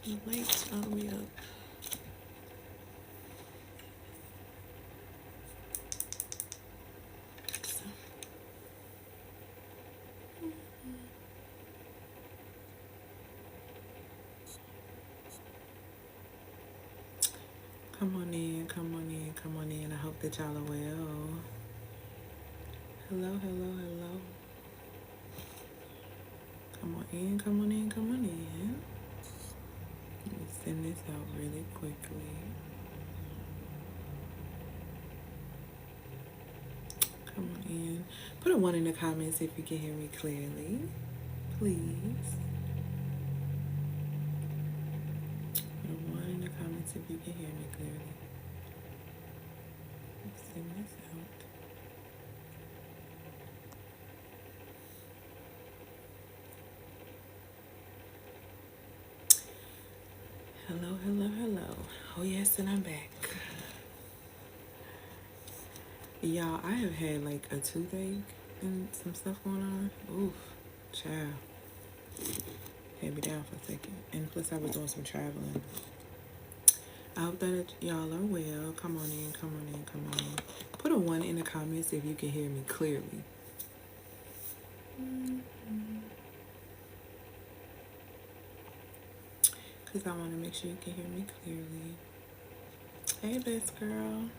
The lights all the way up. So. Come on in, come on in, come on in. I hope that y'all are well. Hello, hello, hello. Come on in, come on in, come on in. Let me send this out really quickly. Come on in. Put a 1 in the comments if you can hear me clearly. Please. Put a 1 in the comments if you can hear me clearly. Let's send this out. Hello, hello, hello. Oh yes, and I'm back. Y'all, I have had like a toothache and some stuff going on. Oof, child. Had me down for a second. And plus I was doing some traveling. I hope that y'all are well. Come on in, come on in, come on in. Put a 1 in the comments if you can hear me clearly. Because I want to make sure you can hear me clearly. Hey, best girl.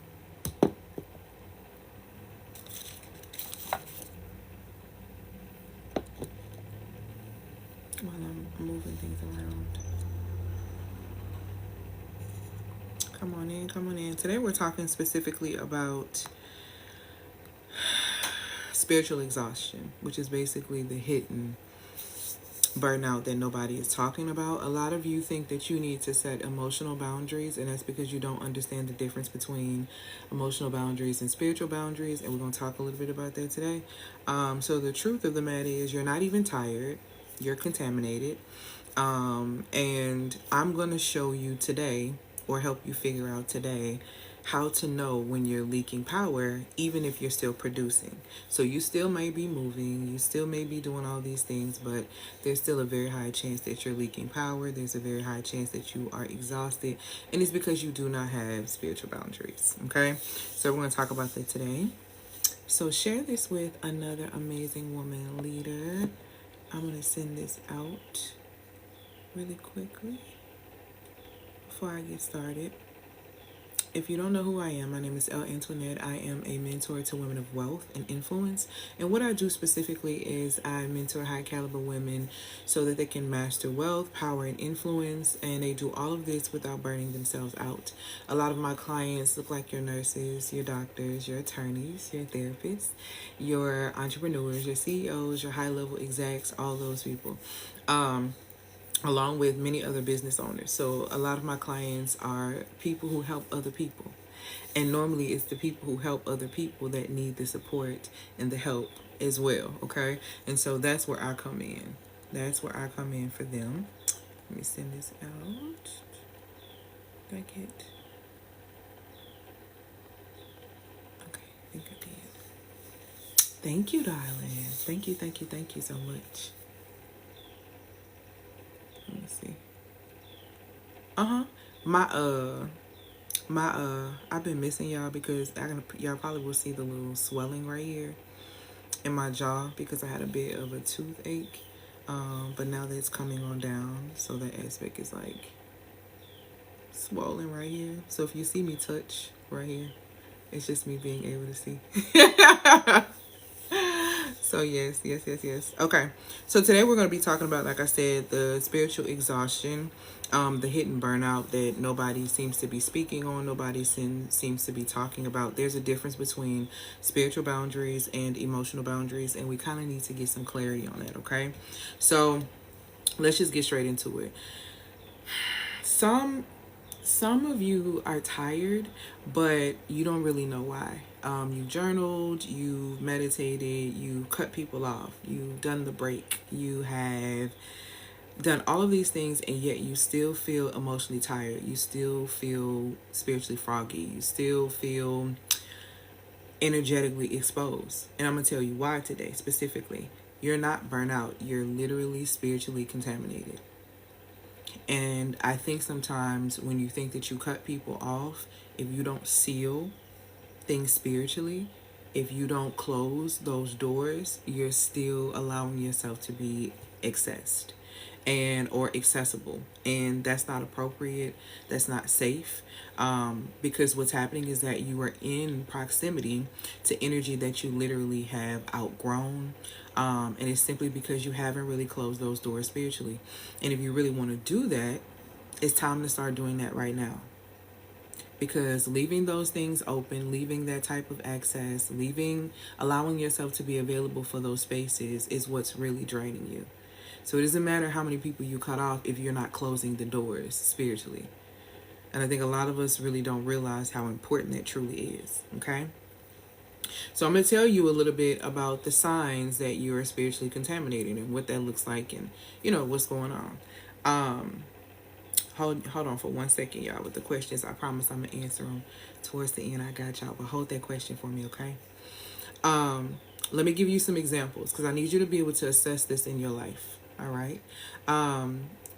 While I'm moving things around. Come on in, come on in. Today we're talking specifically about spiritual exhaustion, which is basically the hidden burnout that nobody is talking about. A lot of you think that you need to set emotional boundaries, and that's because you don't understand the difference between emotional boundaries and spiritual boundaries, and we're going to talk a little bit about that today. So the truth of the matter is you're not even tired, you're contaminated, and I'm going to show you today, or help you figure out today, how to know when you're leaking power, even if you're still producing. So you still may be moving, you still may be doing all these things, but there's still a very high chance that you're leaking power. There's a very high chance that you are exhausted, and it's because you do not have spiritual boundaries. Okay, so we're going to talk about that today. So share this with another amazing woman leader. I'm going to send this out really quickly before I get started. If you don't know who I am, my name is Elle Antoinette. I am a mentor to women of wealth and influence. And what I do specifically is I mentor high caliber women so that they can master wealth, power, and influence. And they do all of this without burning themselves out. A lot of my clients look like your nurses, your doctors, your attorneys, your therapists, your entrepreneurs, your CEOs, your high level execs, all those people. Along with many other business owners. So a lot of my clients are people who help other people. And normally it's the people who help other people that need the support and the help as well, okay? And so that's where I come in. That's where I come in for them. Let me send this out. Did I get... Okay, I think I did. Thank you, darling. Thank you, thank you, thank you so much. Let me see. I've been missing y'all because y'all probably will see the little swelling right here in my jaw because I had a bit of a toothache. But now that it's coming on down, so that aspect is like swollen right here. So if you see me touch right here, it's just me being able to see. So yes. Okay. So today we're going to be talking about, like I said, the spiritual exhaustion, the hidden burnout that nobody seems to be speaking on, nobody seems to be talking about. There's a difference between spiritual boundaries and emotional boundaries, and we kind of need to get some clarity on that, okay? So let's just get straight into it. Some of you are tired, but you don't really know why. You journaled, you meditated, you cut people off, you've done the break, you have done all of these things, and yet you still feel emotionally tired. You still feel spiritually foggy. You still feel energetically exposed. And I'm going to tell you why today specifically. You're not burnt out. You're literally spiritually contaminated. And I think sometimes when you think that you cut people off, if you don't seal things spiritually, if you don't close those doors, you're still allowing yourself to be accessed and or accessible, and that's not appropriate. That's not safe, because what's happening is that you are in proximity to energy that you literally have outgrown, and it's simply because you haven't really closed those doors spiritually. And if you really want to do that, it's time to start doing that right now, because leaving those things open, leaving that type of access, allowing yourself to be available for those spaces is what's really draining you. So it doesn't matter how many people you cut off if you're not closing the doors spiritually. And I think a lot of us really don't realize how important that truly is, okay? So I'm going to tell you a little bit about the signs that you're spiritually contaminated and what that looks like, and, what's going on. Hold on for 1 second, y'all, with the questions. I promise I'm going to answer them towards the end. I got y'all, but hold that question for me, okay? Let me give you some examples, because I need you to be able to assess this in your life, all right?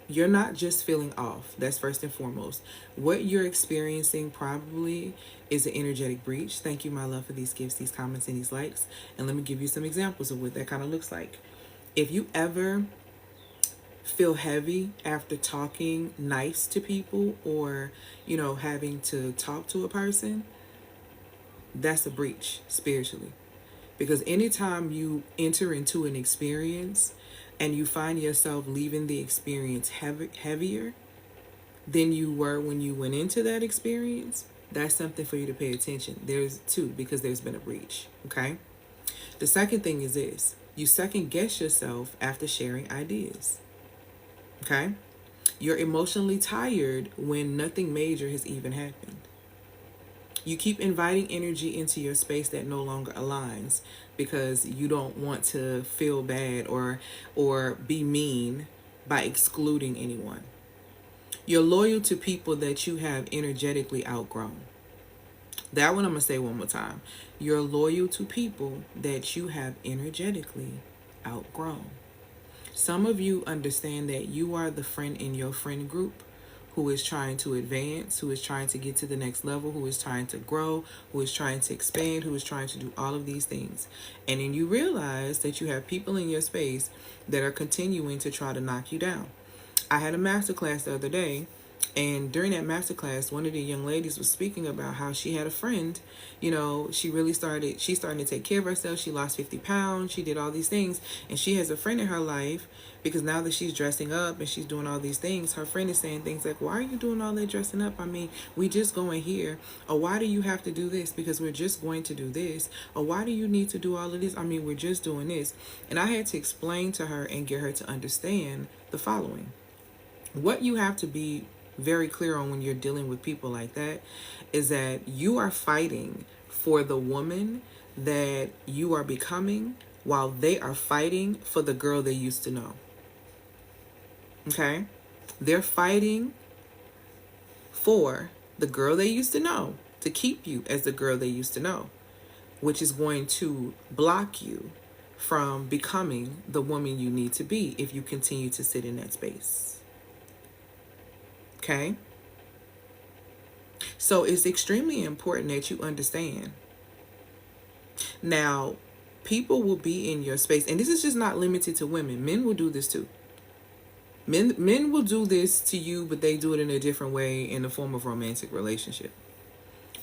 You're not just feeling off. That's first and foremost. What you're experiencing probably is an energetic breach. Thank you, my love, for these gifts, these comments, and these likes. And let me give you some examples of what that kind of looks like. If you ever feel heavy after talking nice to people, or, having to talk to a person, that's a breach spiritually. Because anytime you enter into an experience and you find yourself leaving the experience heavier than you were when you went into that experience, that's something for you to pay attention. There's two, because there's been a breach, okay? The second thing is this: you second guess yourself after sharing ideas, okay? You're emotionally tired when nothing major has even happened. You keep inviting energy into your space that no longer aligns because you don't want to feel bad or be mean by excluding anyone. You're loyal to people that you have energetically outgrown. That one I'm going to say one more time. You're loyal to people that you have energetically outgrown. Some of you understand that you are the friend in your friend group who is trying to advance, who is trying to get to the next level, who is trying to grow, who is trying to expand, who is trying to do all of these things. And then you realize that you have people in your space that are continuing to try to knock you down. I had a masterclass the other day, and during that masterclass, one of the young ladies was speaking about how she had a friend. She's starting to take care of herself. She lost 50 pounds. She did all these things. And she has a friend in her life, because now that she's dressing up and she's doing all these things, her friend is saying things like, why are you doing all that dressing up? I mean, we just going here. Or why do you have to do this? Because we're just going to do this. Or why do you need to do all of this? I mean, we're just doing this. And I had to explain to her and get her to understand the following. What you have to be very clear on when you're dealing with people like that is that you are fighting for the woman that you are becoming, while they are fighting for the girl they used to know. Okay? They're fighting for the girl they used to know, to keep you as the girl they used to know, which is going to block you from becoming the woman you need to be if you continue to sit in that space. Okay? So it's extremely important that you understand. Now, people will be in your space, and this is just not limited to women. Men will do this too. Men will do this to you, but they do it in a different way, in the form of romantic relationship.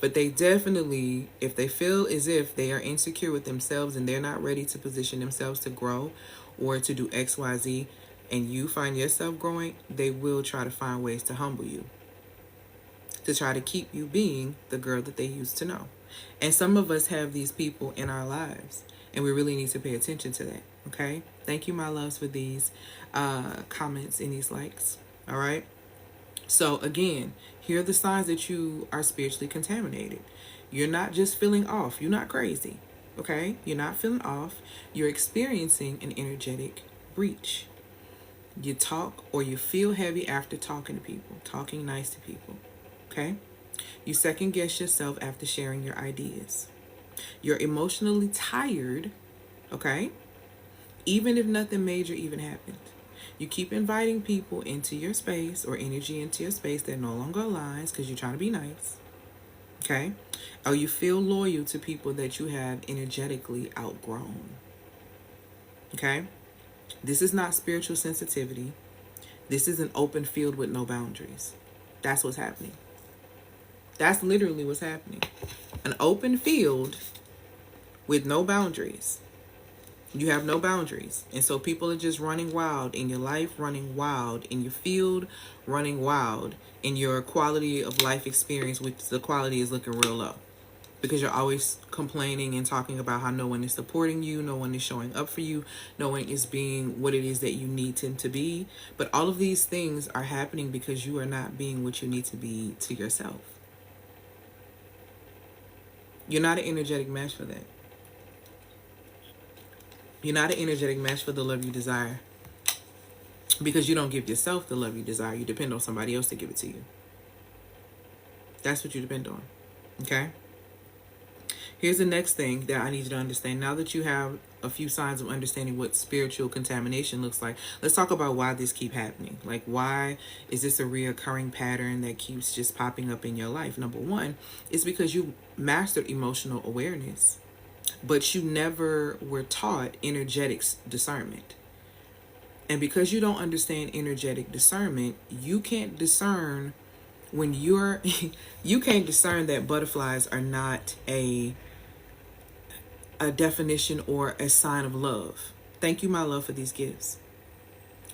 But they definitely, if they feel as if they are insecure with themselves and they're not ready to position themselves to grow or to do XYZ, and you find yourself growing, they will try to find ways to humble you, to try to keep you being the girl that they used to know. And some of us have these people in our lives, and we really need to pay attention to that, okay? Thank you, my loves, for these comments and these likes, all right? So again, here are the signs that you are spiritually contaminated. You're not just feeling off. You're not crazy, okay? You're not feeling off. You're experiencing an energetic breach. You talk or you feel heavy after talking to people, talking nice to people, okay? You second guess yourself after sharing your ideas. You're emotionally tired, okay? Even if nothing major even happened. You keep inviting people into your space or energy into your space that no longer aligns because you're trying to be nice. Okay? Or you feel loyal to people that you have energetically outgrown. Okay? This is not spiritual sensitivity. This is an open field with no boundaries. That's what's happening. That's literally what's happening. An open field with no boundaries. You have no boundaries. And so people are just running wild in your life, running wild in your field, running wild in your quality of life experience, which the quality is looking real low. Because you're always complaining and talking about how no one is supporting you, no one is showing up for you, no one is being what it is that you need them to be. But all of these things are happening because you are not being what you need to be to yourself. You're not an energetic match for that. You're not an energetic match for the love you desire. Because you don't give yourself the love you desire. You depend on somebody else to give it to you. That's what you depend on. Okay? Here's the next thing that I need you to understand. Now that you have a few signs of understanding what spiritual contamination looks like, let's talk about why this keeps happening. Like, why is this a reoccurring pattern that keeps just popping up in your life? Number one, it's because you mastered emotional awareness, but you never were taught energetic discernment. And because you don't understand energetic discernment, you can't discern when you can't discern that butterflies are not a definition or a sign of love. Thank you, my love, for these gifts.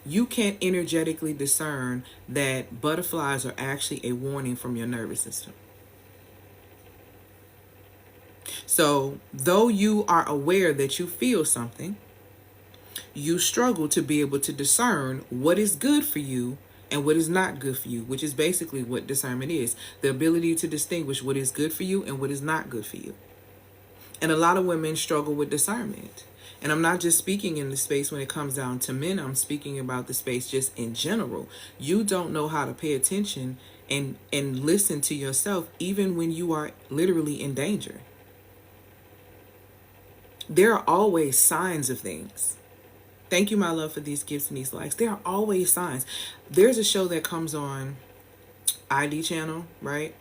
You can't energetically discern that butterflies are actually a warning from your nervous system. So, though you are aware that you feel something, you struggle to be able to discern what is good for you and what is not good for you, which is basically what discernment is. The ability to distinguish what is good for you and what is not good for you. And a lot of women struggle with discernment. And I'm not just speaking in the space when it comes down to men. I'm speaking about the space just in general. You don't know how to pay attention and listen to yourself even when you are literally in danger. There are always signs of things. Thank you, my love, for these gifts and these likes. There are always signs. There's a show that comes on ID channel, right?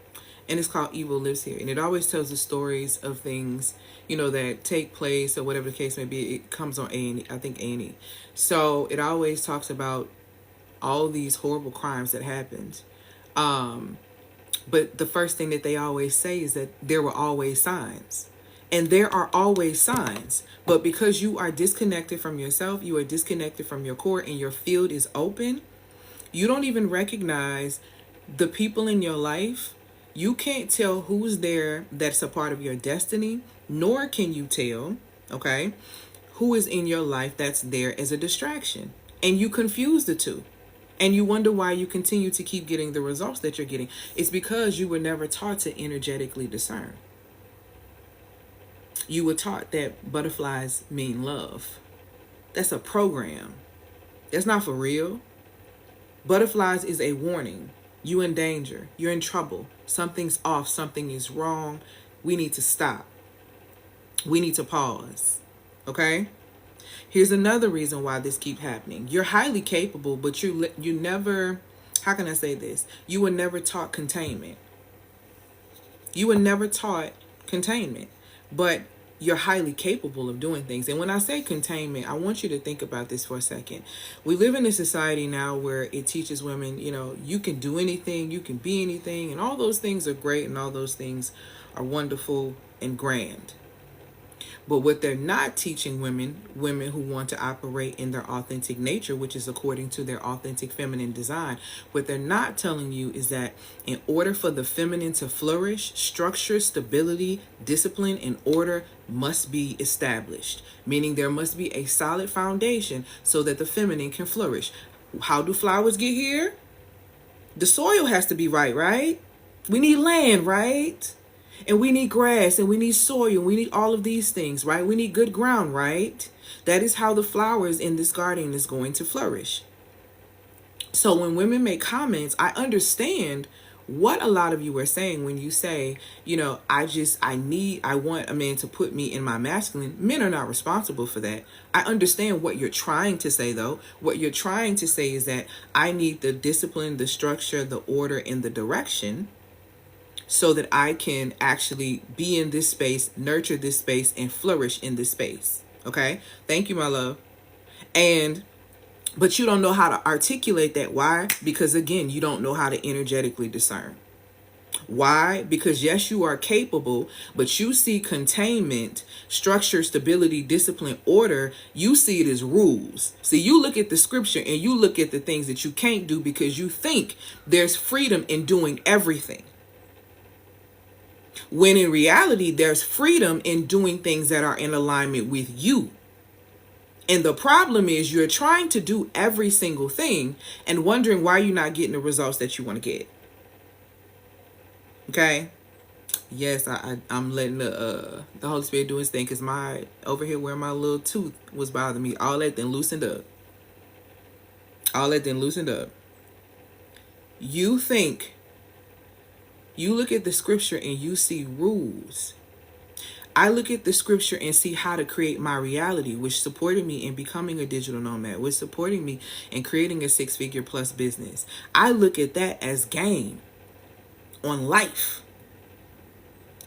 And it's called Evil Lives Here. And it always tells the stories of things, that take place or whatever the case may be. It comes on A&E, I think A&E. So it always talks about all these horrible crimes that happened. But the first thing that they always say is that there were always signs. And there are always signs. But because you are disconnected from yourself, you are disconnected from your core, and your field is open, you don't even recognize the people in your life. You can't tell who's there that's a part of your destiny, nor can you tell, okay, who is in your life that's there as a distraction. And you confuse the two. And you wonder why you continue to keep getting the results that you're getting. It's because you were never taught to energetically discern. You were taught that butterflies mean love. That's a program. That's not for real. Butterflies is a warning. You in danger. You're in trouble. Something's off. Something is wrong. We need to stop. We need to pause. Okay? Here's another reason why this keeps happening. You're highly capable, but you never, how can I say this? You were never taught containment. You were never taught containment, but you're highly capable of doing things. And when I say containment, I want you to think about this for a second. We live in a society now where it teaches women, you can do anything, you can be anything, and all those things are great and all those things are wonderful and grand. But what they're not teaching women who want to operate in their authentic nature, which is according to their authentic feminine design, what they're not telling you is that in order for the feminine to flourish, structure, stability, discipline, and order must be established. Meaning there must be a solid foundation so that the feminine can flourish. How do flowers get here? The soil has to be right? We need land, right? And we need grass, and we need soil, and we need all of these things, right? We need good ground, right? That is how the flowers in this garden is going to flourish. So when women make comments, I understand what a lot of you are saying when you say, I want a man to put me in my masculine. Men are not responsible for that. I understand what you're trying to say, though. What you're trying to say is that I need the discipline, the structure, the order, and the direction so that I can actually be in this space, nurture this space, and flourish in this space. Okay? Thank you, my love. But you don't know how to articulate that. Why? Because again, you don't know how to energetically discern. Why? Because yes, you are capable, but you see containment, structure, stability, discipline, order. You see it as rules. See, you look at the scripture and you look at the things that you can't do because you think there's freedom in doing everything. When in reality, there's freedom in doing things that are in alignment with you. And the problem is you're trying to do every single thing and wondering why you're not getting the results that you want to get. Okay? Yes, I'm letting the Holy Spirit do his thing because over here where my little tooth was bothering me, all that then loosened up. You look at the scripture and you see rules. I look at the scripture and see how to create my reality, which supported me in becoming a digital nomad, which supporting me in creating a 6-figure plus business. I look at that as game on life.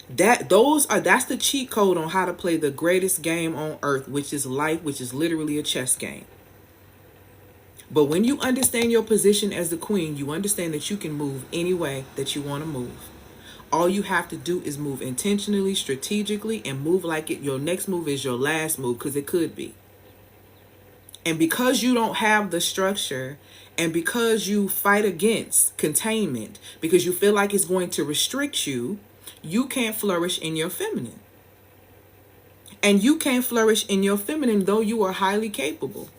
That's the cheat code on how to play the greatest game on earth, which is life, which is literally a chess game. But when you understand your position as the queen, you understand that you can move any way that you want to move. All you have to do is move intentionally, strategically, and move like your next move is your last move, because it could be. And because you don't have the structure, and because you fight against containment, because you feel like it's going to restrict you, you can't flourish in your feminine. And you can't flourish in your feminine, though you are highly capable.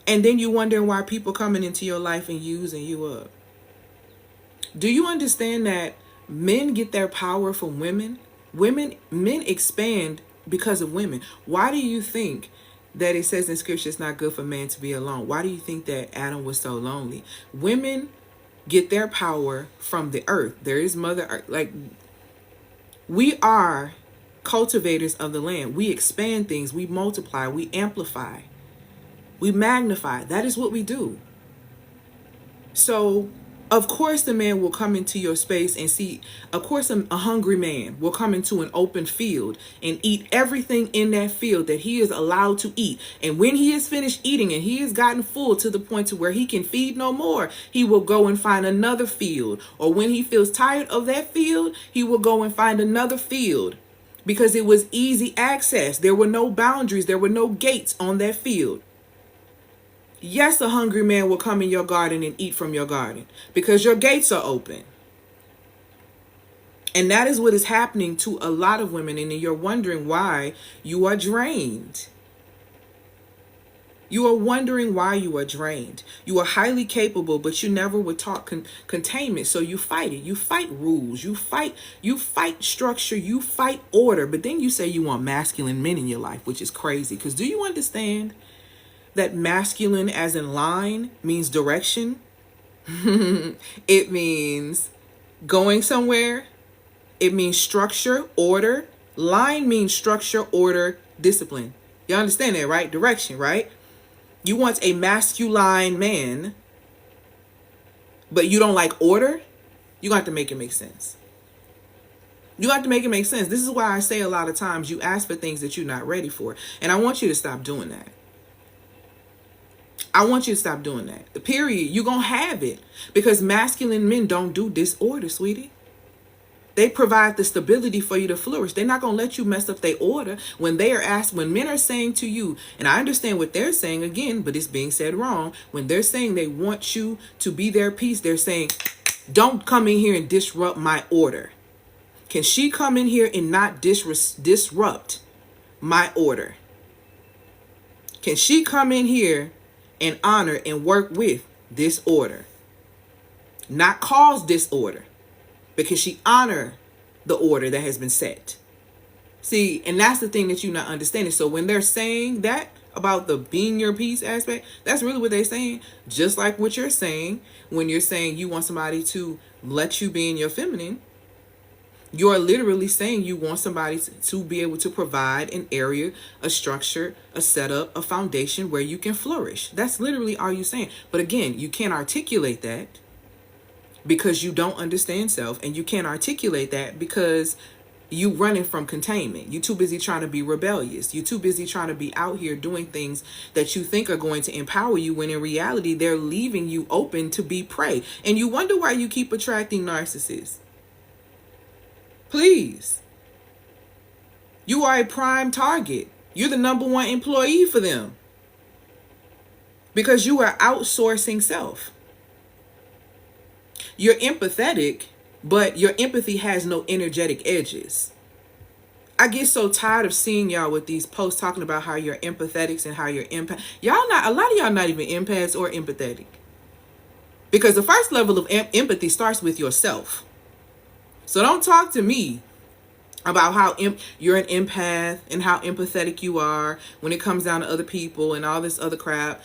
And then you wondering why people coming into your life and using you up. Do you understand that men get their power from women? Men expand because of women. Why do you think that it says in scripture it's not good for man to be alone? Why do you think that Adam was so lonely? Women get their power from the earth. There is Mother Earth. Like, we are cultivators of the land. We expand things. We multiply. We amplify. We magnify. That is what we do. So, of course, the man will come into your space and see, of course, a hungry man will come into an open field and eat everything in that field that he is allowed to eat. And when he is finished eating and he has gotten full to the point to where he can feed no more, he will go and find another field. Or when he feels tired of that field, he will go and find another field because it was easy access. There were no boundaries. There were no gates on that field. Yes, a hungry man will come in your garden and eat from your garden because your gates are open. And that is what is happening to a lot of women. And you're wondering why you are drained. You are wondering why you are drained. You are highly capable, but you never were taught containment. So you fight it. You fight rules. You fight structure. You fight order. But then you say you want masculine men in your life, which is crazy. Because do you understand that masculine as in line means direction? It means going somewhere. It means structure, order. Line means structure, order, discipline. You understand that, right? Direction, right? You want a masculine man, but you don't like order? You got to make it make sense. You got to make it make sense. This is why I say a lot of times you ask for things that you're not ready for. And I want you to stop doing that. I want you to stop doing that. The period. You're going to have it. Because masculine men don't do disorder, sweetie. They provide the stability for you to flourish. They're not going to let you mess up their order. When men are saying to you, and I understand what they're saying again, but it's being said wrong. When they're saying they want you to be their peace, they're saying, don't come in here and disrupt my order. Can she come in here and not disrupt my order? Can she come in here and honor and work with this order, not cause disorder, because she honor the order that has been set? See, and that's the thing that you're not understanding. So when they're saying that, about the being your peace aspect, that's really what they're saying. Just like what you're saying when you're saying you want somebody to let you be in your feminine. You're literally saying you want somebody to be able to provide an area, a structure, a setup, a foundation where you can flourish. That's literally all you're saying. But again, you can't articulate that because you don't understand self, and you can't articulate that because you running from containment. You too busy trying to be rebellious. You too busy trying to be out here doing things that you think are going to empower you, when in reality they're leaving you open to be prey. And you wonder why you keep attracting narcissists. Please. You are a prime target. You're the number one employee for them because you are outsourcing self. You're empathetic, but your empathy has no energetic edges. I get so tired of seeing y'all with these posts talking about how you're empathetics and how you're empath. Y'all not, a lot of y'all not even empaths or empathetic. Because the first level of empathy starts with yourself. So don't talk to me about how you're an empath and how empathetic you are when it comes down to other people and all this other crap.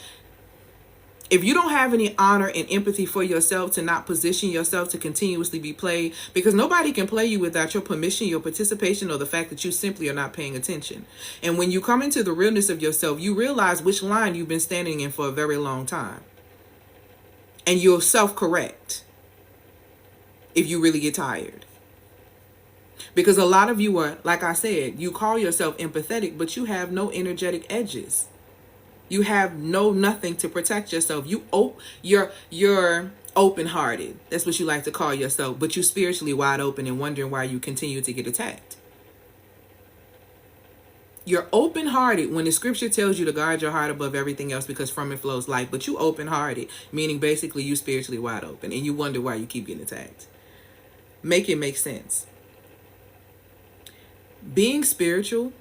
If you don't have any honor and empathy for yourself, to not position yourself to continuously be played, because nobody can play you without your permission, your participation, or the fact that you simply are not paying attention. And when you come into the realness of yourself, you realize which line you've been standing in for a very long time. And you'll self-correct if you really get tired. Because a lot of you are, like I said, you call yourself empathetic, but you have no energetic edges. You have nothing to protect yourself. You're open-hearted. That's what you like to call yourself, but you're spiritually wide open and wondering why you continue to get attacked. You're open-hearted when the scripture tells you to guard your heart above everything else because from it flows life. But you open-hearted, meaning basically you spiritually wide open, and you wonder why you keep getting attacked. Make it make sense. Being spiritual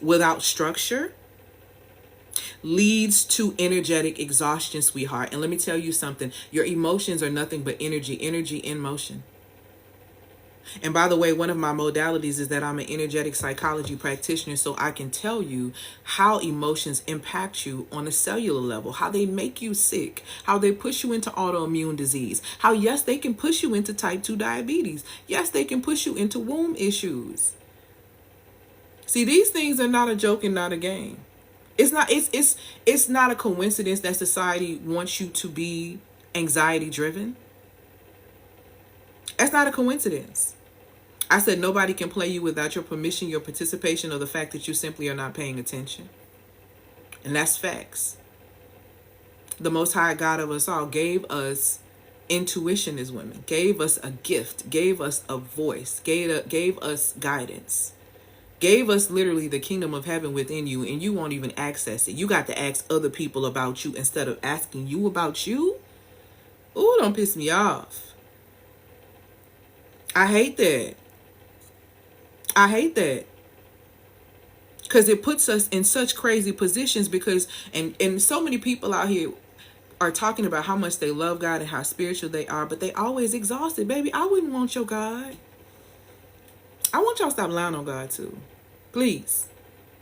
without structure leads to energetic exhaustion, sweetheart. And let me tell you something. Your emotions are nothing but energy in motion. And by the way, one of my modalities is that I'm an energetic psychology practitioner, so I can tell you how emotions impact you on a cellular level, how they make you sick, how they push you into autoimmune disease, how, yes, they can push you into type 2 diabetes. Yes, they can push you into womb issues. See, these things are not a joke and not a game. It's not a coincidence that society wants you to be anxiety driven. That's not a coincidence. I said nobody can play you without your permission, your participation, or the fact that you simply are not paying attention. And that's facts. The Most High God of us all gave us intuition as women, gave us a gift, gave us a voice, gave us guidance. Gave us literally the kingdom of heaven within you, and you won't even access it. You got to ask other people about you instead of asking you about you. Ooh, don't piss me off. I hate that. I hate that. Because it puts us in such crazy positions because, and so many people out here are talking about how much they love God and how spiritual they are, but they always exhausted. Baby, I wouldn't want your God. I want y'all to stop lying on God too. Please.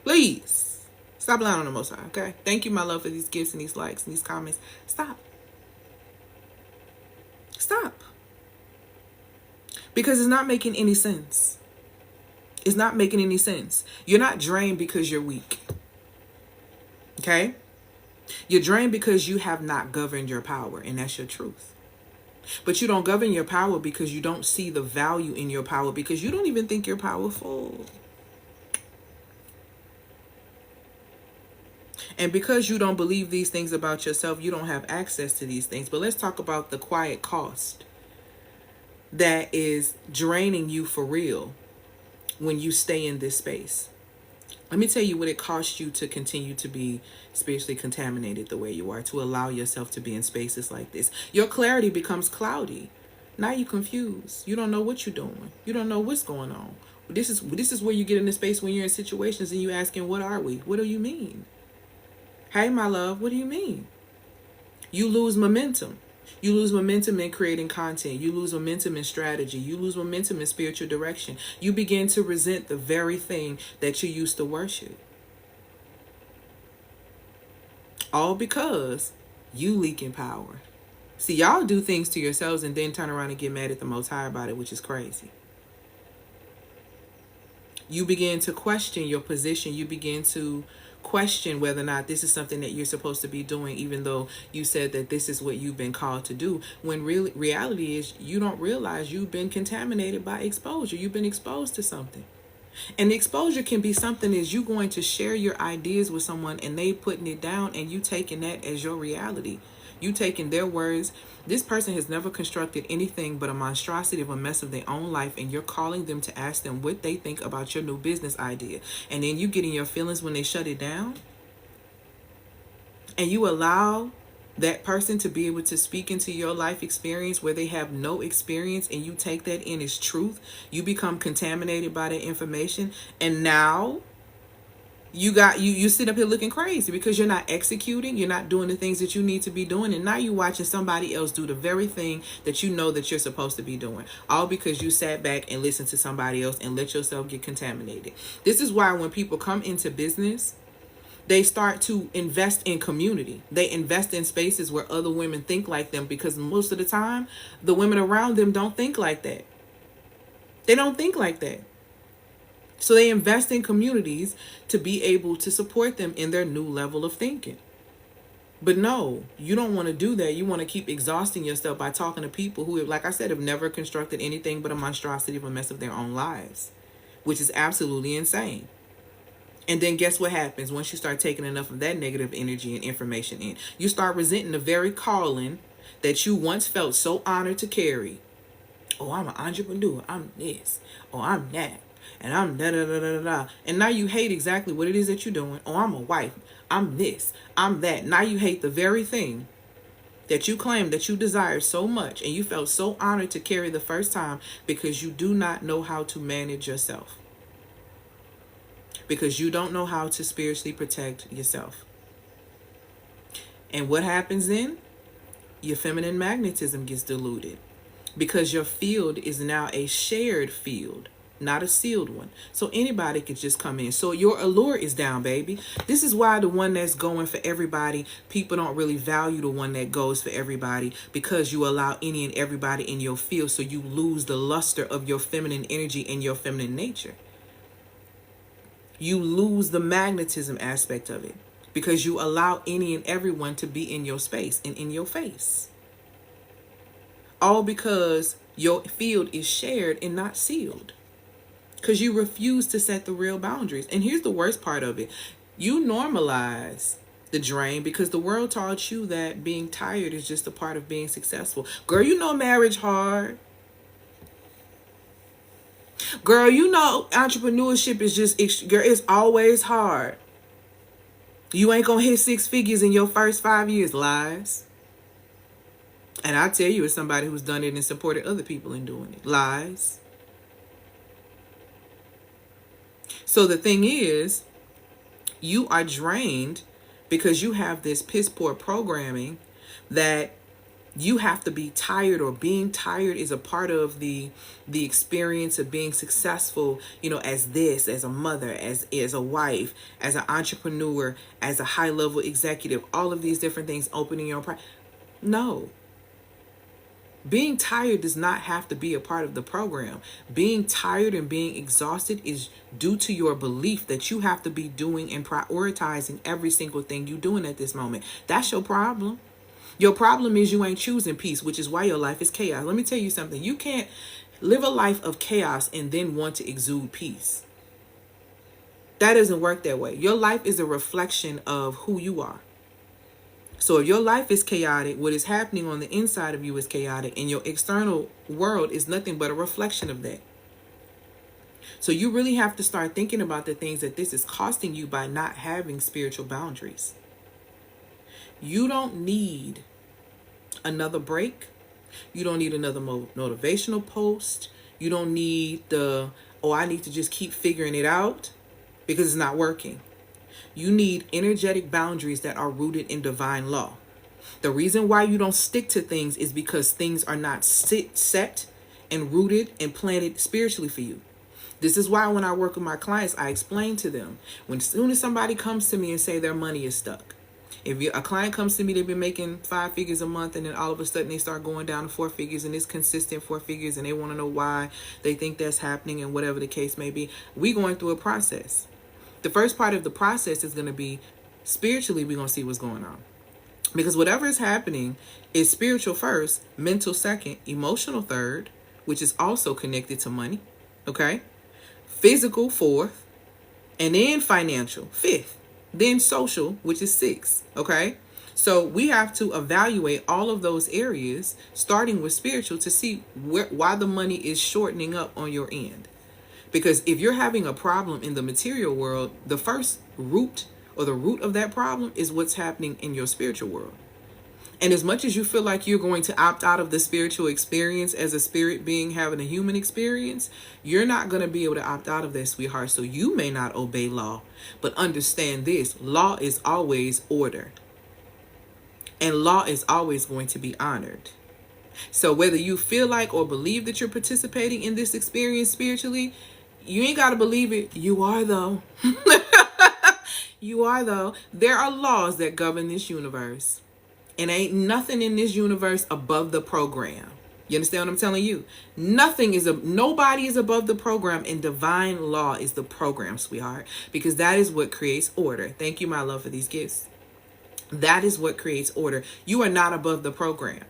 Please. Stop lying on the Most High, okay? Thank you, my love, for these gifts and these likes and these comments. Stop. Stop. Because it's not making any sense. It's not making any sense. You're not drained because you're weak. Okay? You're drained because you have not governed your power, and that's your truth. But you don't govern your power because you don't see the value in your power, because you don't even think you're powerful. And because you don't believe these things about yourself, you don't have access to these things. But let's talk about the quiet cost that is draining you for real when you stay in this space. Let me tell you what it costs you to continue to be spiritually contaminated the way you are, to allow yourself to be in spaces like this. Your clarity becomes cloudy. Now you're confused. You don't know what you're doing. You don't know what's going on. This is where you get in the space when you're in situations and you're asking, what are we? What do you mean? Hey, my love, what do you mean? You lose momentum. You lose momentum in creating content. You lose momentum in strategy. You lose momentum in spiritual direction. You begin to resent the very thing that you used to worship. All because you leaking power. See, y'all do things to yourselves and then turn around and get mad at the Most High about it, which is crazy. You begin to question your position. You begin to question whether or not this is something that you're supposed to be doing, even though you said that this is what you've been called to do. When reality is, you don't realize you've been contaminated by exposure. You've been exposed to something. And the exposure can be something is you going to share your ideas with someone and they putting it down and you taking that as your reality. You taking their words. This person has never constructed anything but a monstrosity of a mess of their own life, and you're calling them to ask them what they think about your new business idea. And then you get in your feelings when they shut it down. And you allow that person to be able to speak into your life experience where they have no experience, and you take that in as truth. You become contaminated by that information, and now you sit up here looking crazy because you're not executing, you're not doing the things that you need to be doing, and now you're watching somebody else do the very thing that you know that you're supposed to be doing, all because you sat back and listened to somebody else and let yourself get contaminated. This is why when people come into business, they start to invest in community. They invest in spaces where other women think like them, because most of the time, the women around them don't think like that. They don't think like that. So they invest in communities to be able to support them in their new level of thinking. But no, you don't want to do that. You want to keep exhausting yourself by talking to people who, like I said, have never constructed anything but a monstrosity of a mess of their own lives, which is absolutely insane. And then guess what happens once you start taking enough of that negative energy and information in? You start resenting the very calling that you once felt so honored to carry. Oh, I'm an entrepreneur. I'm this. Oh, I'm that. And I'm da da da da da. And now you hate exactly what it is that you're doing. Oh, I'm a wife. I'm this. I'm that. Now you hate the very thing that you claim that you desire so much and you felt so honored to carry the first time, because you do not know how to manage yourself. Because you don't know how to spiritually protect yourself. And what happens then? Your feminine magnetism gets diluted, because your field is now a shared field, not a sealed one. So anybody could just come in. So your allure is down, baby. This is why the one that's going for everybody, people don't really value the one that goes for everybody, because you allow any and everybody in your field. So you lose the luster of your feminine energy and your feminine nature. You lose the magnetism aspect of it, because you allow any and everyone to be in your space and in your face. All because your field is shared and not sealed. Because you refuse to set the real boundaries. And here's the worst part of it. You normalize the drain because the world taught you that being tired is just a part of being successful. Girl, you know marriage hard. Girl, you know entrepreneurship is just, girl, it's always hard. You ain't gonna hit 6 figures in your first 5 years. Lies. And I tell you, as somebody who's done it and supported other people in doing it. Lies. So the thing is, you are drained because you have this piss poor programming that you have to be tired, or being tired is a part of the experience of being successful, you know, as this, as a mother, as a wife, as an entrepreneur, as a high level executive, all of these different things, opening your own practice. No. Being tired does not have to be a part of the program. Being tired and being exhausted is due to your belief that you have to be doing and prioritizing every single thing you're doing at this moment. That's your problem. Your problem is you ain't choosing peace, which is why your life is chaos. Let me tell you something. You can't live a life of chaos and then want to exude peace. That doesn't work that way. Your life is a reflection of who you are. So if your life is chaotic, what is happening on the inside of you is chaotic, and your external world is nothing but a reflection of that. So you really have to start thinking about the things that this is costing you by not having spiritual boundaries. You don't need another break. You don't need another motivational post. You don't need I need to just keep figuring it out because it's not working. You need energetic boundaries that are rooted in divine law. The reason why you don't stick to things is because things are not set and rooted and planted spiritually for you. This is why when I work with my clients, I explain to them, when as soon as somebody comes to me and say their money is stuck, If a client comes to me, they've been making 5 figures a month, and then all of a sudden they start going down to 4 figures, and it's consistent 4 figures, and they want to know why they think that's happening and whatever the case may be. We going through a process. The first part of the process is going to be spiritually. We're going to see what's going on. Because whatever is happening is spiritual first, mental second, emotional third, which is also connected to money, okay? Physical fourth, and then financial fifth, then social, which is sixth, okay? So we have to evaluate all of those areas, starting with spiritual, to see why the money is shortening up on your end. Because if you're having a problem in the material world, the first root or the root of that problem is what's happening in your spiritual world. And as much as you feel like you're going to opt out of the spiritual experience as a spirit being having a human experience, you're not going to be able to opt out of that, sweetheart. So you may not obey law, but understand this: law is always order, and law is always going to be honored. So whether you feel like or believe that you're participating in this experience spiritually, you ain't got to believe it. You are, though. You are, though. There are laws that govern this universe. And ain't nothing in this universe above the program. You understand what I'm telling you? Nobody is above the program, and divine law is the program, sweetheart. Because that is what creates order. Thank you, my love, for these gifts. That is what creates order. You are not above the program.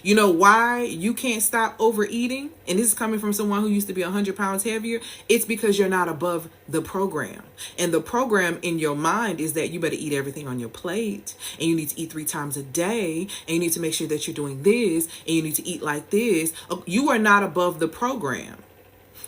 You know why you can't stop overeating? And this is coming from someone who used to be 100 pounds heavier. It's because you're not above the program. And the program in your mind is that you better eat everything on your plate. And you need to eat 3 times a day. And you need to make sure that you're doing this. And you need to eat like this. You are not above the program.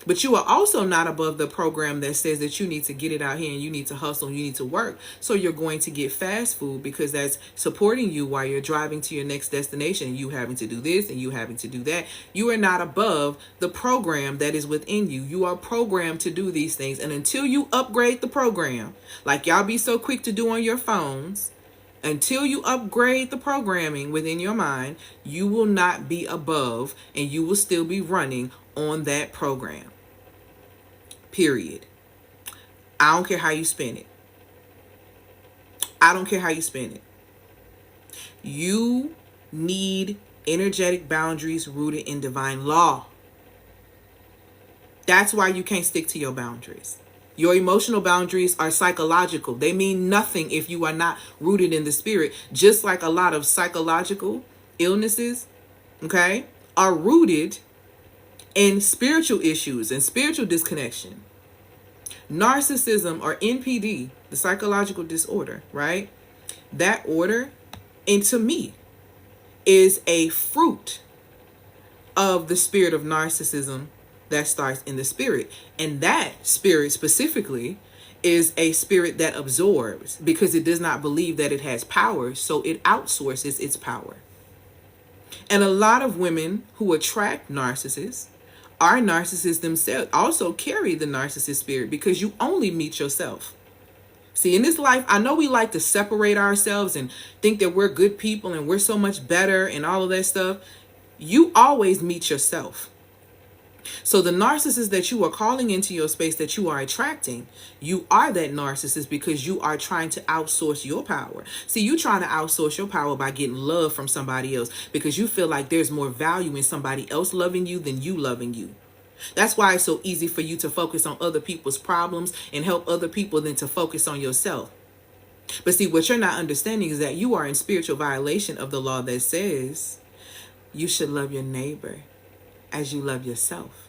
But you are also not above the program that says that you need to get it out here and you need to hustle and you need to work. So you're going to get fast food because that's supporting you while you're driving to your next destination. You having to do this and you having to do that. You are not above the program that is within you. You are programmed to do these things. And until you upgrade the program, like y'all be so quick to do on your phones, until you upgrade the programming within your mind, you will not be above and you will still be running on that program. Period. I don't care how you spin it. I don't care how you spin it. You need energetic boundaries rooted in divine law. That's why you can't stick to your boundaries. Your emotional boundaries are psychological. They mean nothing if you are not rooted in the spirit. Just like a lot of psychological illnesses, okay, are rooted in spiritual issues and spiritual disconnection. Narcissism, or NPD, the psychological disorder, right? That order, and to me, is a fruit of the spirit of narcissism that starts in the spirit. And that spirit specifically is a spirit that absorbs because it does not believe that it has power, so it outsources its power. And a lot of women who attract narcissists are narcissists themselves, also carry the narcissist spirit because you only meet yourself. See, in this life, I know we like to separate ourselves and think that we're good people and we're so much better and all of that stuff. You always meet yourself. So the narcissist that you are calling into your space that you are attracting, you are that narcissist because you are trying to outsource your power. See, you trying to outsource your power by getting love from somebody else because you feel like there's more value in somebody else loving you than you loving you. That's why it's so easy for you to focus on other people's problems and help other people than to focus on yourself. But see, what you're not understanding is that you are in spiritual violation of the law that says you should love your neighbor as you love yourself.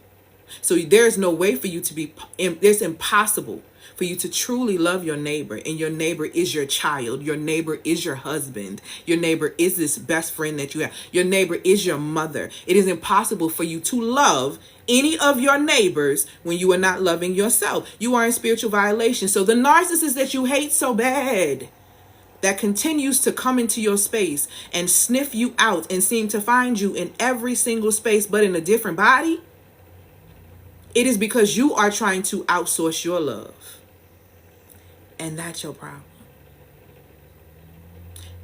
So there's no way for you to be, it's impossible for you to truly love your neighbor, and your neighbor is your child, your neighbor is your husband, your neighbor is this best friend that you have, your neighbor is your mother. It is impossible for you to love any of your neighbors when you are not loving yourself. You are in spiritual violation. So the narcissist that you hate so bad, that continues to come into your space and sniff you out and seem to find you in every single space but in a different body, it is because you are trying to outsource your love. And that's your problem.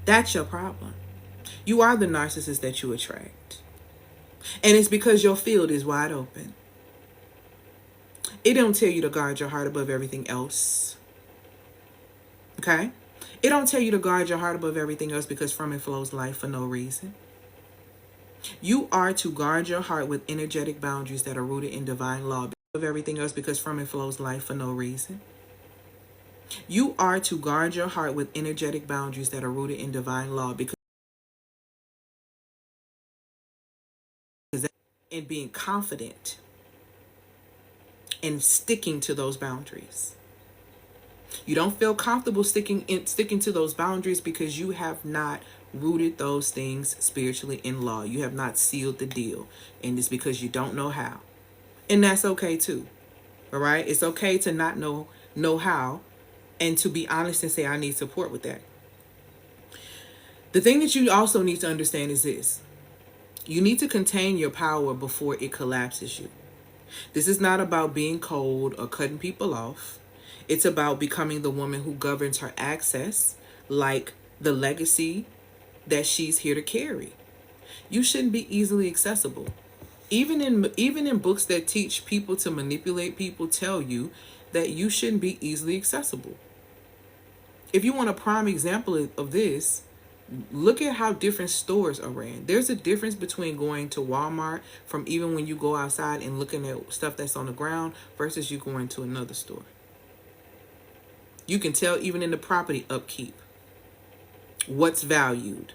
That's your problem. You are the narcissist that you attract. And it's because your field is wide open. It don't tell you to guard your heart above everything else. Okay? It don't tell you to guard your heart above everything else because from it flows life for no reason. You are to guard your heart with energetic boundaries that are rooted in divine law above everything else because from it flows life for no reason. You are to guard your heart with energetic boundaries that are rooted in divine law because in being confident and sticking to those boundaries. You don't feel comfortable sticking to those boundaries because you have not rooted those things spiritually in law. You have not sealed the deal, and it's because you don't know how. And that's okay too. All right? It's okay to not know how and to be honest and say I need support with that. The thing that you also need to understand is this. You need to contain your power before it collapses you. This is not about being cold or cutting people off. It's about becoming the woman who governs her access, like the legacy that she's here to carry. You shouldn't be easily accessible. Even in books that teach people to manipulate people tell you that you shouldn't be easily accessible. If you want a prime example of this, look at how different stores are ran. There's a difference between going to Walmart from even when you go outside and looking at stuff that's on the ground versus you going to another store. You can tell even in the property upkeep what's valued.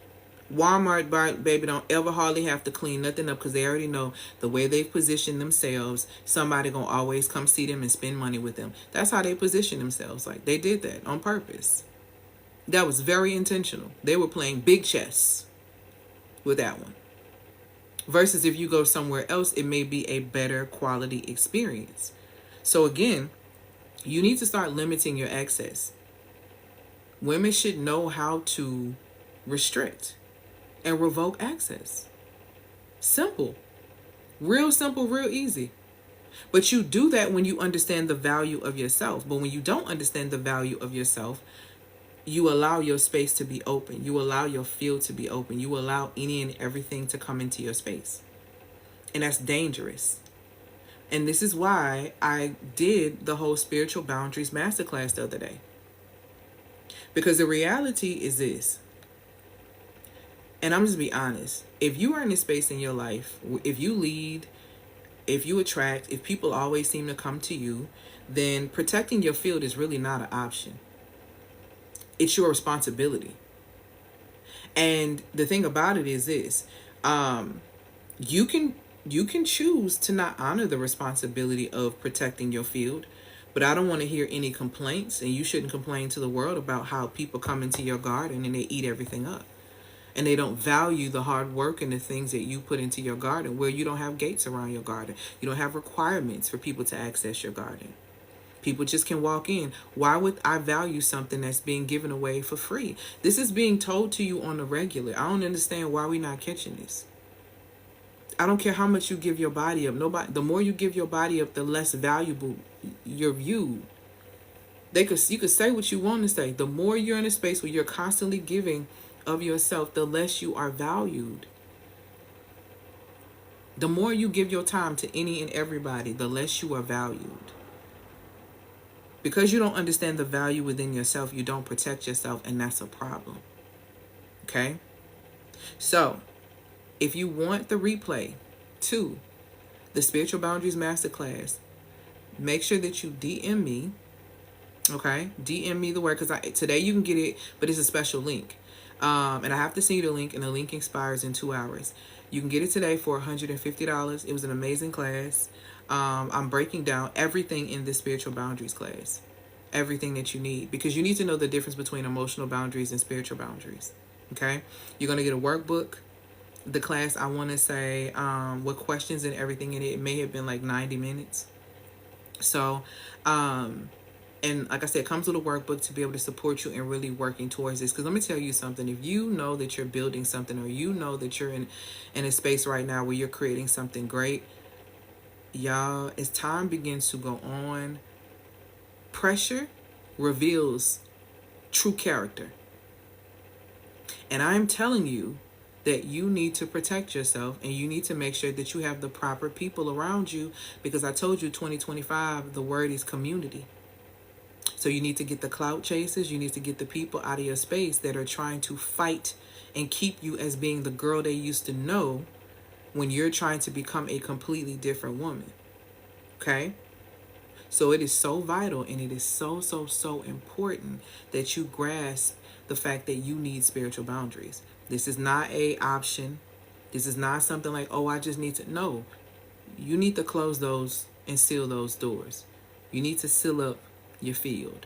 Walmart, baby, don't ever hardly have to clean nothing up because they already know the way they've positioned themselves. Somebody gonna always come see them and spend money with them. That's how they position themselves. Like they did that on purpose. That was very intentional. They were playing big chess with that one. Versus if you go somewhere else, it may be a better quality experience. So again, you need to start limiting your access. Women should know how to restrict and revoke access. Simple. Real simple, real easy. But you do that when you understand the value of yourself. But when you don't understand the value of yourself, you allow your space to be open. You allow your field to be open. You allow any and everything to come into your space. And that's dangerous. And this is why I did the whole spiritual boundaries masterclass the other day. Because the reality is this. And I'm just be honest. If you are in a space in your life, if you lead, if you attract, if people always seem to come to you, then protecting your field is really not an option. It's your responsibility. And the thing about it is this. You can choose to not honor the responsibility of protecting your field, but I don't want to hear any complaints, and you shouldn't complain to the world about how people come into your garden and they eat everything up. And they don't value the hard work and the things that you put into your garden, where you don't have gates around your garden. You don't have requirements for people to access your garden. People just can walk in. Why would I value something that's being given away for free? This is being told to you on the regular. I don't understand why we're not catching this. I don't care how much you give your body up. The more you give your body up, the less valuable you're viewed. You could say what you want to say. The more you're in a space where you're constantly giving of yourself, the less you are valued. The more you give your time to any and everybody, the less you are valued. Because you don't understand the value within yourself, you don't protect yourself, and that's a problem. Okay? So, if you want the replay to the Spiritual Boundaries Masterclass, make sure that you DM me. Okay? DM me the word, because today you can get it, but it's a special link. And I have to send you the link, and the link expires in 2 hours. You can get it today for $150. It was an amazing class. I'm breaking down everything in this spiritual boundaries class. Everything that you need. Because you need to know the difference between emotional boundaries and spiritual boundaries. Okay? You're going to get a workbook. The class, I want to say, with questions and everything in it, it may have been like 90 minutes. So, and like I said, it comes with a workbook to be able to support you in really working towards this. Because let me tell you something. If you know that you're building something, or you know that you're in a space right now where you're creating something great, y'all, as time begins to go on, pressure reveals true character. And I'm telling you that you need to protect yourself, and you need to make sure that you have the proper people around you, because I told you 2025, the word is community. So So you need to get the clout chasers. You need to get the people out of your space that are trying to fight and keep you as being the girl they used to know when you're trying to become a completely different woman. Okay? So it is so vital, and it is so, so, so important that you grasp the fact that you need spiritual boundaries. This is not a option. This is not something like, oh, I just need to. No, you need to close those and seal those doors. You need to seal up your field.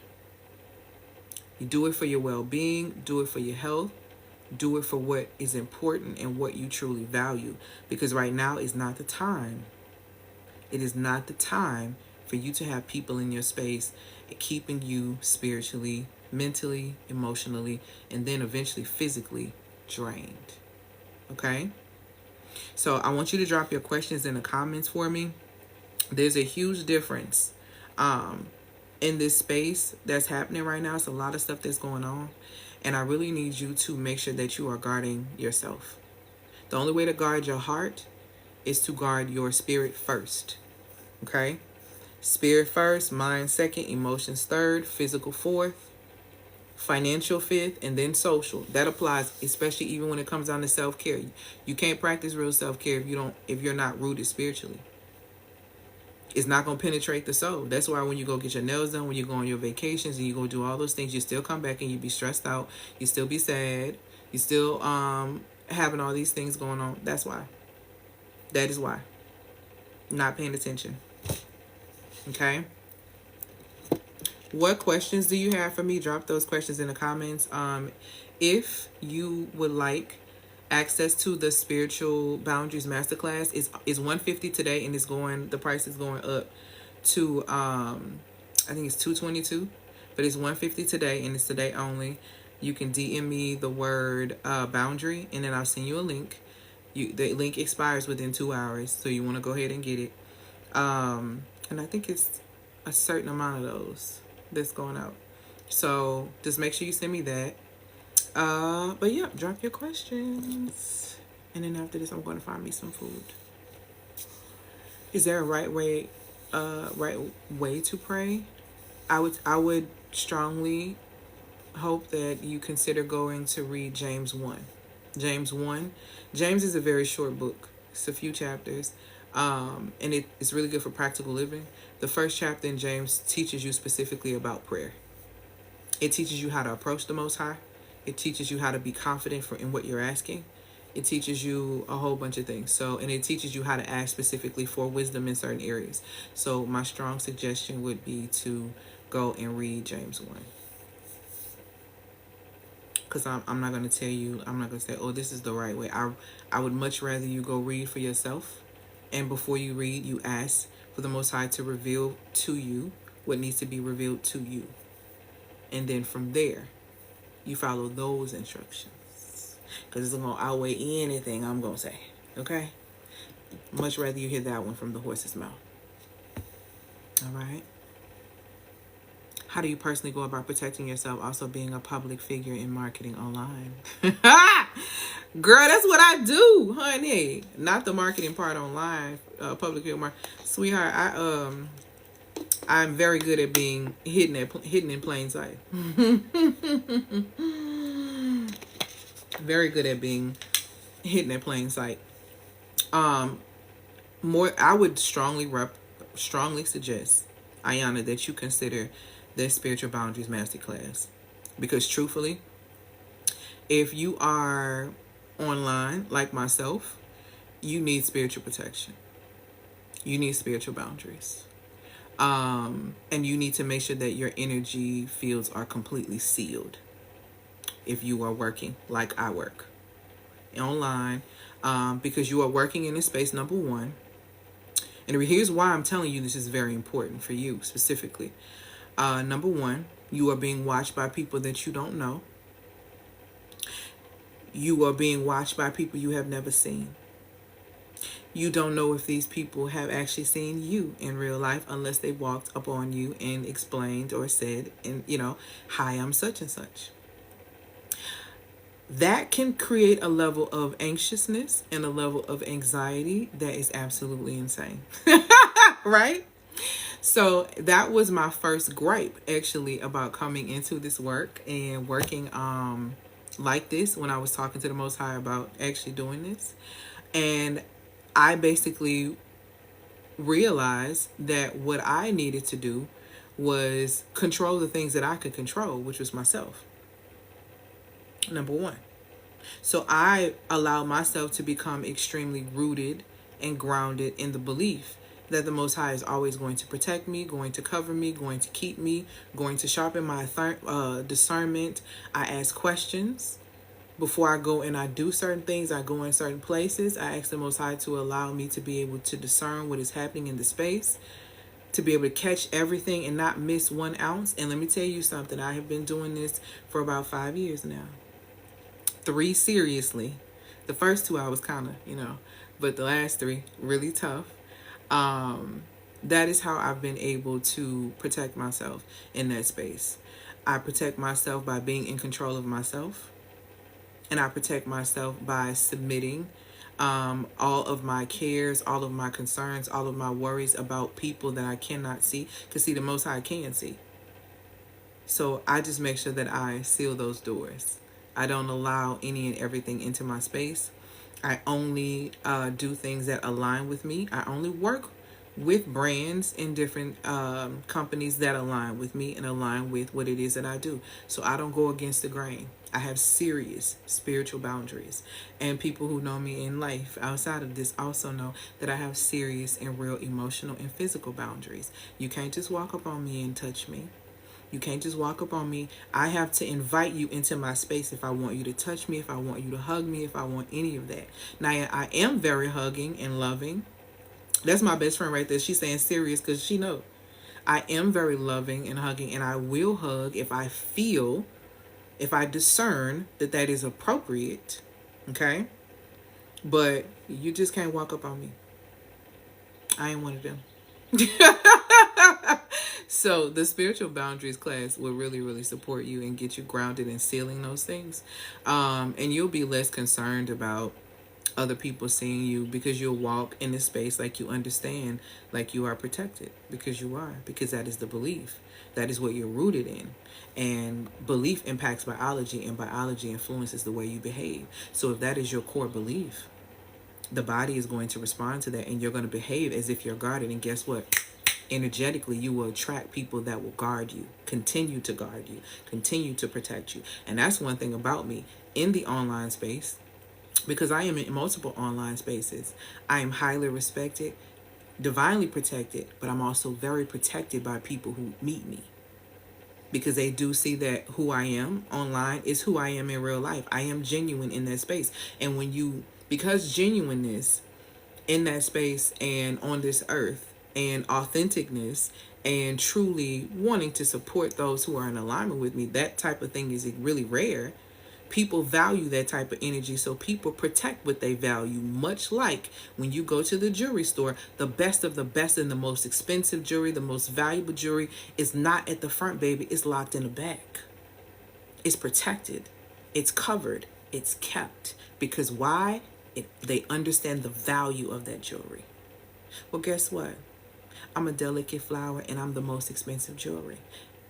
You do it for your well-being. Do it for your health. Do it for what is important and what you truly value. Because right now is not the time. It is not the time for you to have people in your space keeping you spiritually, mentally, emotionally, and then eventually physically drained. Okay? So I want you to drop your questions in the comments for me. There's a huge difference in this space that's happening right now. It's a lot of stuff that's going on. And I really need you to make sure that you are guarding yourself. The only way to guard your heart is to guard your spirit first. Okay? Spirit first, mind second, emotions third, physical fourth, financial fifth, and then social. That applies especially even when it comes down to self-care. You can't practice real self-care if you're not rooted spiritually. It's not going to penetrate the soul. That's why when you go get your nails done, when you go on your vacations and you go do all those things, you still come back and you be stressed out. You still be sad. You still having all these things going on. That's why. That is why. Not paying attention. Okay? What questions do you have for me? Drop those questions in the comments. If you would like access to the Spiritual Boundaries Masterclass, is $150 today, and the price is going up to I think it's $222, but it's $150 today, and it's today only. You can DM me the word boundary, and then I'll send you a link. The link expires within 2 hours, so you want to go ahead and get it. And I think it's a certain amount of those that's going out. So just make sure you send me that. But yeah, drop your questions. And then after this, I'm going to find me some food. Is there a right way to pray? I would strongly hope that you consider going to read James 1. James 1. James is a very short book. It's a few chapters. And it's really good for practical living. The first chapter in James teaches you specifically about prayer. It teaches you how to approach the Most High. It teaches you how to be confident in what you're asking. It teaches you a whole bunch of things. And it teaches you how to ask specifically for wisdom in certain areas. So my strong suggestion would be to go and read James 1. Because I'm not going to tell you, I'm not going to say, oh, this is the right way. I would much rather you go read for yourself. And before you read, you ask for the Most High to reveal to you what needs to be revealed to you. And then from there, you follow those instructions. Because it's going to outweigh anything I'm going to say. Okay? Much rather you hear that one from the horse's mouth. All right? How do you personally go about protecting yourself, also being a public figure in marketing online? Girl, that's what I do, honey. Not the marketing part online, public figure marketing. Sweetheart, I'm very good at being hidden in plain sight. Very good at being hidden in plain sight. I would strongly suggest, Ayana, that you consider the Spiritual Boundaries Masterclass. Because truthfully, if you are online like myself, you need spiritual protection. You need spiritual boundaries. And you need to make sure that your energy fields are completely sealed if you are working like I work online, because you are working in a space, number one. And here's why I'm telling you this is very important for you specifically. Number one, you are being watched by people that you don't know. You are being watched by people you have never seen. You don't know if these people have actually seen you in real life unless they walked up on you and explained or said, and hi, I'm such and such. That can create a level of anxiousness and a level of anxiety that is absolutely insane. Right? So that was my first gripe actually about coming into this work and working like this when I was talking to the Most High about actually doing this. And I basically realized that what I needed to do was control the things that I could control, which was myself. Number one. So I allowed myself to become extremely rooted and grounded in the belief that the Most High is always going to protect me, going to cover me, going to keep me, going to sharpen my discernment. I ask questions. Before I go and I do certain things, I go in certain places. I ask the Most High to allow me to be able to discern what is happening in the space, to be able to catch everything and not miss 1 ounce. And let me tell you something. I have been doing this for about 5 years now. 3 seriously. The first 2 I was kind of, but the last 3 really tough. That is how I've been able to protect myself in that space. I protect myself by being in control of myself. And I protect myself by submitting all of my cares, all of my concerns, all of my worries about people that I cannot see. Because see, the Most High can see. So I just make sure that I seal those doors. I don't allow any and everything into my space. I only do things that align with me. I only work with brands and different companies that align with me and align with what it is that I do. So I don't go against the grain. I have serious spiritual boundaries. And people who know me in life outside of this also know that I have serious and real emotional and physical boundaries. You can't just walk up on me and touch me. You can't just walk up on me. I have to invite you into my space if I want you to touch me, if I want you to hug me, if I want any of that. Now, I am very hugging and loving. That's my best friend right there. She's saying serious because she knows. I am very loving and hugging, and I will hug if I discern that that is appropriate. Okay? But you just can't walk up on me. I ain't one of them. So the spiritual boundaries class will really, really support you and get you grounded in sealing those things. And you'll be less concerned about other people seeing you because you'll walk in this space like you understand, like you are protected because you are, because that is the belief. That is what you're rooted in. And belief impacts biology, and biology influences the way you behave. So if that is your core belief, the body is going to respond to that, and you're going to behave as if you're guarded. And guess what? Energetically, you will attract people that will guard you, continue to guard you, continue to protect you. And that's one thing about me in the online space, because I am in multiple online spaces. I am highly respected, divinely protected, but I'm also very protected by people who meet me, because they do see that who I am online is who I am in real life. I am genuine in that space. And because genuineness in that space and on this earth, and authenticness and truly wanting to support those who are in alignment with me, that type of thing is really rare. People value that type of energy, so people protect what they value, much like when you go to the jewelry store, the best of the best and the most expensive jewelry, the most valuable jewelry is not at the front, baby. It's locked in the back. It's protected. It's covered. It's kept. Because why? They understand the value of that jewelry. Well, guess what? I'm a delicate flower and I'm the most expensive jewelry.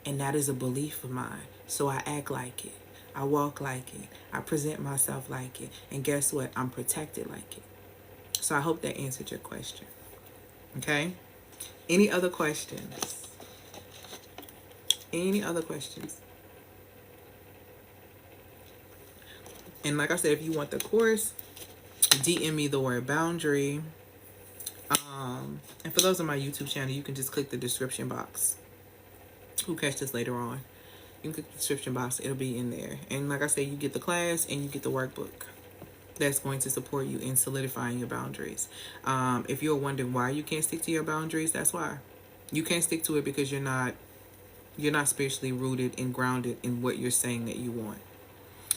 And that is a belief of mine. So I act like it. I walk like it. I present myself like it. And guess what? I'm protected like it. So I hope that answered your question. Okay? Any other questions? Any other questions? And like I said, if you want the course, DM me the word boundary. And for those on my YouTube channel, you can just click the description box. Who catch this later on? You can click the description box. It'll be in there. And like I said, you get the class and you get the workbook. That's going to support you in solidifying your boundaries. If you're wondering why you can't stick to your boundaries, that's why. You can't stick to it because you're not spiritually rooted and grounded in what you're saying that you want.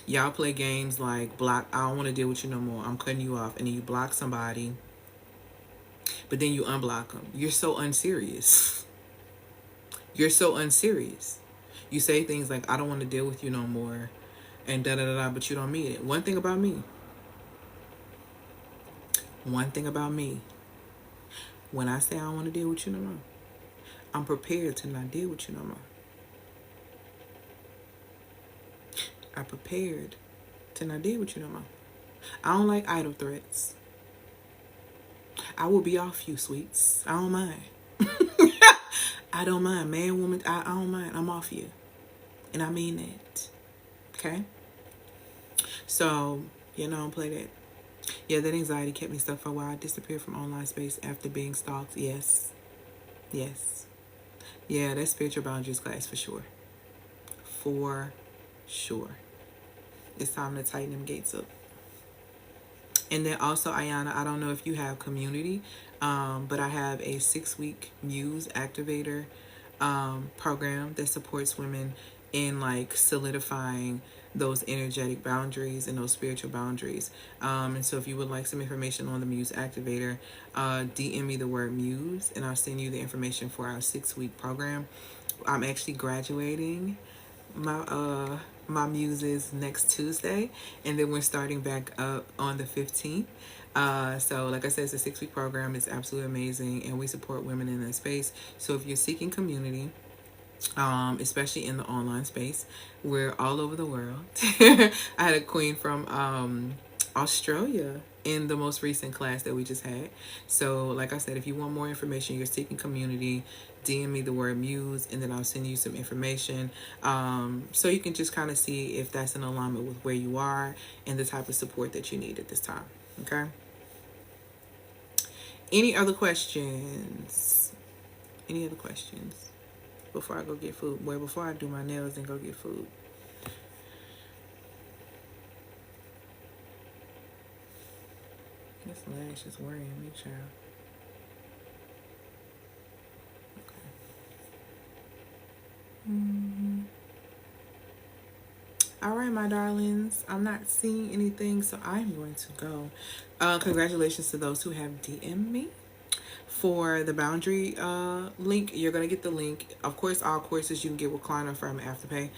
Y'all play games like block. I don't want to deal with you no more. I'm cutting you off. And then you block somebody. But then you unblock them. You're so unserious. You're so unserious. You say things like, I don't want to deal with you no more. And da-da-da-da, but you don't mean it. One thing about me. When I say I don't want to deal with you no more, I'm prepared to not deal with you no more. I'm prepared to not deal with you no more. I don't like idle threats. I will be off you, sweets. I don't mind. I don't mind. Man, woman, I don't mind. I'm off you. And I mean that. Okay? So, don't play that. Yeah, that anxiety kept me stuck for a while. I disappeared from online space after being stalked. Yes. Yes. Yeah, that's spiritual boundaries class for sure. For sure. It's time to tighten them gates up. And then also, Ayana, I don't know if you have community, but I have a 6-week Muse Activator program that supports women in like solidifying those energetic boundaries and those spiritual boundaries. And so if you would like some information on the Muse Activator, DM me the word Muse and I'll send you the information for our 6-week program. I'm actually graduating my muses next Tuesday, and then we're starting back up on the 15th. So like I said, it's a 6-week program. It's absolutely amazing, and we support women in that space. So if you're seeking community, especially in the online space, we're all over the world. I had a queen from Australia in the most recent class that we just had. So like I said, if you want more information, you're seeking community, DM me the word Muse, and then I'll send you some information, so you can just kind of see if that's in alignment with where you are and the type of support that you need at this time. Okay? Any other questions? Any other questions before I go get food? Well, before I do my nails and go get food. This lash is worrying me, child. All right, my darlings. I'm not seeing anything, so I'm going to go. Congratulations to those who have DM'd me for the boundary link. You're going to get the link. Of course, all courses you can get with Klarna from Afterpay.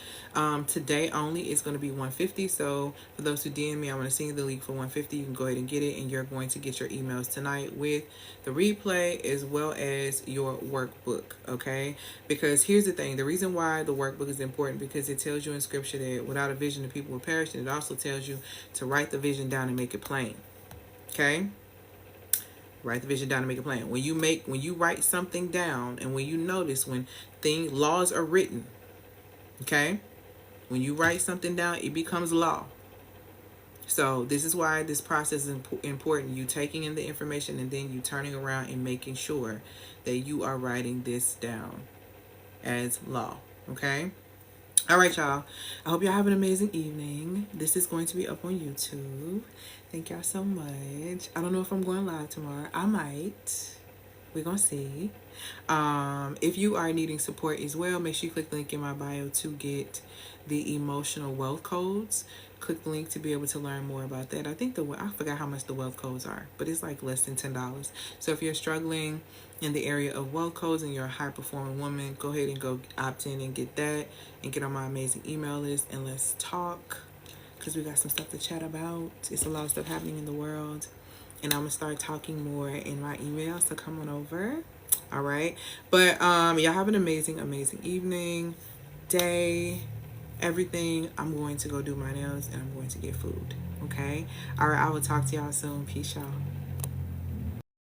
Today only is going to be $150. So for those who DM me, I'm going to send you the link for $150. You can go ahead and get it, and you're going to get your emails tonight with the replay as well as your workbook. Okay? Because here's the thing. The reason why the workbook is important, because it tells you in scripture that without a vision, the people will perish. And it also tells you to write the vision down and make it plain. Okay? Write the vision down and make a plan. When you write something down, and when you notice when laws are written, okay? When you write something down, it becomes law. So this is why this process is important. You taking in the information and then you turning around and making sure that you are writing this down as law, okay? All right, y'all. I hope y'all have an amazing evening. This is going to be up on YouTube. Thank y'all so much. I don't know if I'm going live tomorrow. I might. We're going to see. If you are needing support as well, make sure you click the link in my bio to get the emotional wealth codes. Click the link to be able to learn more about that. I forgot how much the wealth codes are, but it's like less than $10. So if you're struggling in the area of wealth codes and you're a high performing woman, go ahead and go opt in and get that and get on my amazing email list, and let's talk, because we got some stuff to chat about. It's a lot of stuff happening in the world, and I'm gonna start talking more in my email, so come on over. All right, but y'all have an amazing evening, day, everything. I'm going to go do my nails and I'm going to get food. Okay, all right, I will talk to y'all soon. Peace, y'all.